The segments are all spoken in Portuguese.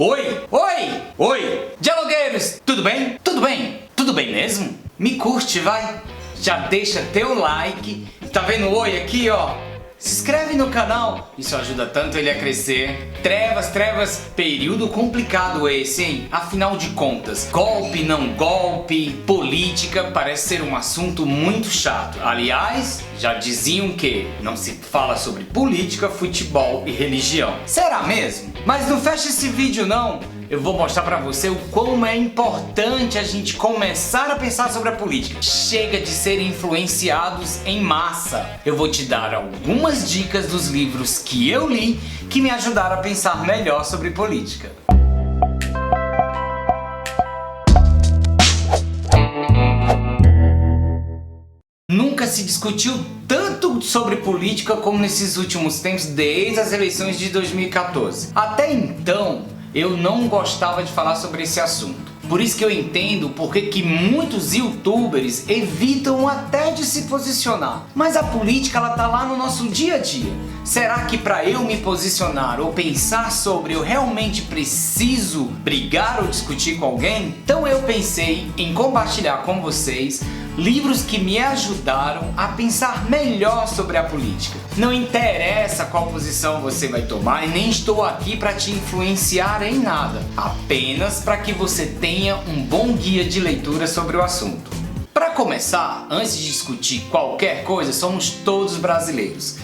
Oi, oi, oi, dialogueiros, tudo bem? Tudo bem? Tudo bem mesmo? Me curte, vai, já deixa teu like, tá vendo o oi aqui, ó? Se inscreve no canal, isso ajuda tanto ele a crescer. Trevas, período complicado esse, hein? Afinal de contas, golpe, não golpe, política parece ser um assunto muito chato. Aliás, já diziam que não se fala sobre política, futebol e religião. Será mesmo? Mas não fecha esse vídeo não. Eu vou mostrar pra você o quão é importante a gente começar a pensar sobre a política. Chega de ser influenciados em massa. Eu vou te dar algumas dicas dos livros que eu li que me ajudaram a pensar melhor sobre política. Nunca se discutiu tanto sobre política como nesses últimos tempos, desde as eleições de 2014. Até então, eu não gostava de falar sobre esse assunto. Por isso que eu entendo porque que muitos youtubers evitam até de se posicionar. Mas a política, ela tá lá no nosso dia a dia. Será que para eu me posicionar ou pensar sobre eu realmente preciso brigar ou discutir com alguém? Então eu pensei em compartilhar com vocês livros que me ajudaram a pensar melhor sobre a política. Não interessa qual posição você vai tomar e nem estou aqui para te influenciar em nada, apenas para que você tenha um bom guia de leitura sobre o assunto. Para começar, antes de discutir qualquer coisa, somos todos brasileiros.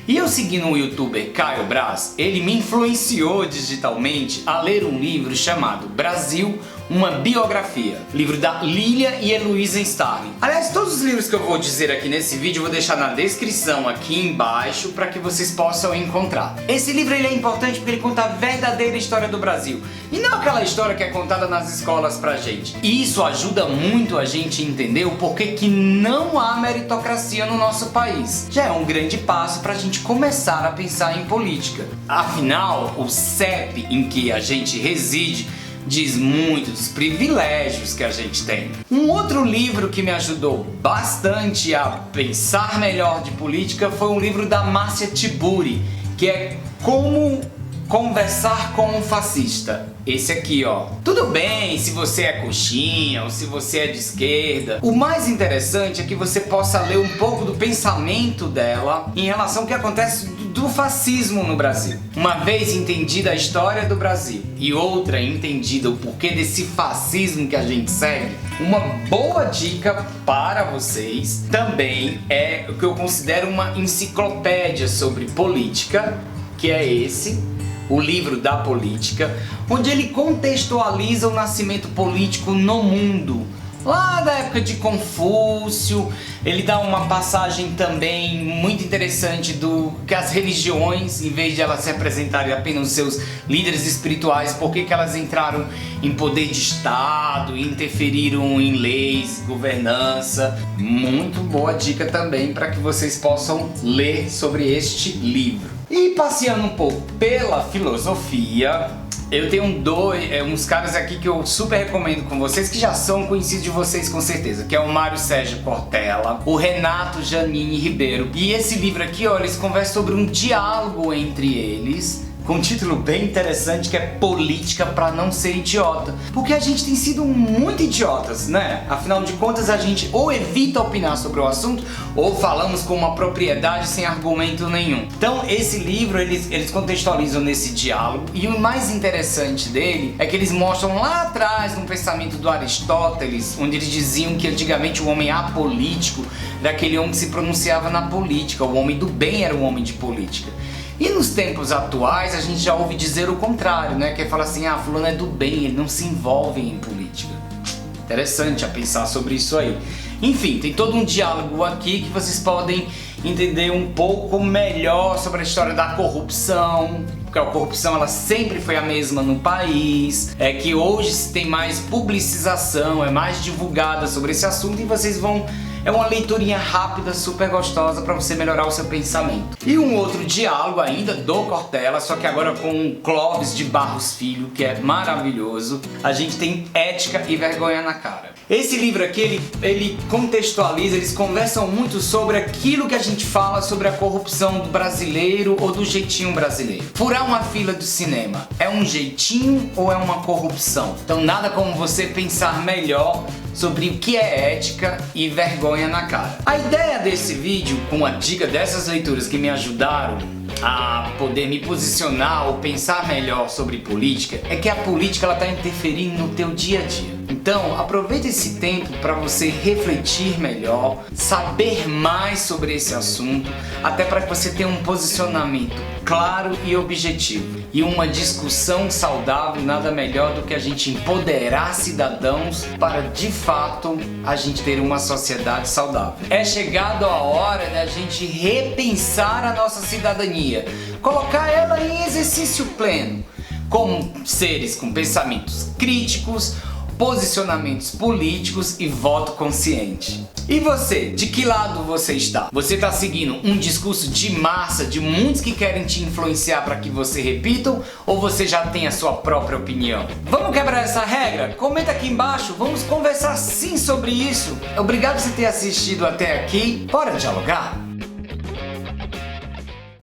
E eu seguindo o youtuber Caio Braz, ele me influenciou digitalmente a ler um livro chamado Brasil, uma biografia, livro da Lilia e Heloísa Starling. Aliás, todos os livros que eu vou dizer aqui nesse vídeo eu vou deixar na descrição aqui embaixo para que vocês possam encontrar. Esse livro ele é importante porque ele conta a verdadeira história do Brasil e não aquela história que é contada nas escolas pra gente. E isso ajuda muito a gente a entender o porquê que não há meritocracia no nosso país. Já é um grande passo para a gente começar a pensar em política. Afinal, o CEP em que a gente reside diz muito dos privilégios que a gente tem. Um outro livro que me ajudou bastante a pensar melhor de política foi um livro da Márcia Tiburi, que é Como Conversar com um Fascista. Esse aqui, ó. Tudo bem se você é coxinha ou se você é de esquerda. O mais interessante é que você possa ler um pouco do pensamento dela em relação ao que acontece do fascismo no Brasil. Uma vez entendida a história do Brasil e outra entendida o porquê desse fascismo que a gente segue, uma boa dica para vocês também é o que eu considero uma enciclopédia sobre política, que é esse, o livro da política, onde ele contextualiza o nascimento político no mundo. Lá da época de Confúcio, ele dá uma passagem também muito interessante do que as religiões, em vez de elas se representarem apenas os seus líderes espirituais, por que elas entraram em poder de Estado, interferiram em leis, governança. Muito boa dica também para que vocês possam ler sobre este livro. E passeando um pouco pela filosofia, eu tenho uns caras aqui que eu super recomendo com vocês, que já são conhecidos de vocês com certeza, que é o Mário Sérgio Cortella, o Renato Janine Ribeiro. E esse livro aqui, ó, eles conversam sobre um diálogo entre eles, com um título bem interessante que é Política para Não Ser Idiota. Porque a gente tem sido muito idiotas, né? Afinal de contas, a gente ou evita opinar sobre o assunto ou falamos com uma propriedade sem argumento nenhum. Então esse livro eles contextualizam nesse diálogo e o mais interessante dele é que eles mostram lá atrás no pensamento do Aristóteles, onde eles diziam que antigamente o homem apolítico era aquele homem que se pronunciava na política, o homem do bem era o homem de política. E nos tempos atuais a gente já ouve dizer o contrário, né? Que é falar assim, fulano é do bem, ele não se envolve em política. Interessante a pensar sobre isso aí. Enfim, tem todo um diálogo aqui que vocês podem entender um pouco melhor sobre a história da corrupção, porque a corrupção ela sempre foi a mesma no país, é que hoje se tem mais publicização, é mais divulgada sobre esse assunto e vocês vão É uma leiturinha rápida, super gostosa para você melhorar o seu pensamento. E um outro diálogo ainda do Cortella, só que agora com o Clóvis de Barros Filho, que é maravilhoso. A gente tem Ética e Vergonha na Cara. Esse livro aqui, ele contextualiza, eles conversam muito sobre aquilo que a gente fala sobre a corrupção do brasileiro ou do jeitinho brasileiro. Furar uma fila do cinema é um jeitinho ou é uma corrupção? Então nada como você pensar melhor sobre o que é ética e vergonha na cara. A ideia desse vídeo, com a dica dessas leituras que me ajudaram a poder me posicionar ou pensar melhor sobre política, é que a política ela está interferindo no teu dia a dia. Então aproveita esse tempo para você refletir melhor, saber mais sobre esse assunto, até para que você tenha um posicionamento claro e objetivo. E uma discussão saudável, nada melhor do que a gente empoderar cidadãos para de fato a gente ter uma sociedade saudável. É chegado a hora da gente repensar a nossa cidadania, colocar ela em exercício pleno, como seres com pensamentos críticos, posicionamentos políticos e voto consciente. E você, de que lado você está? Você está seguindo um discurso de massa de muitos que querem te influenciar para que você repita, ou você já tem a sua própria opinião? Vamos quebrar essa regra? Comenta aqui embaixo, vamos conversar sim sobre isso. Obrigado por você ter assistido até aqui. Bora dialogar?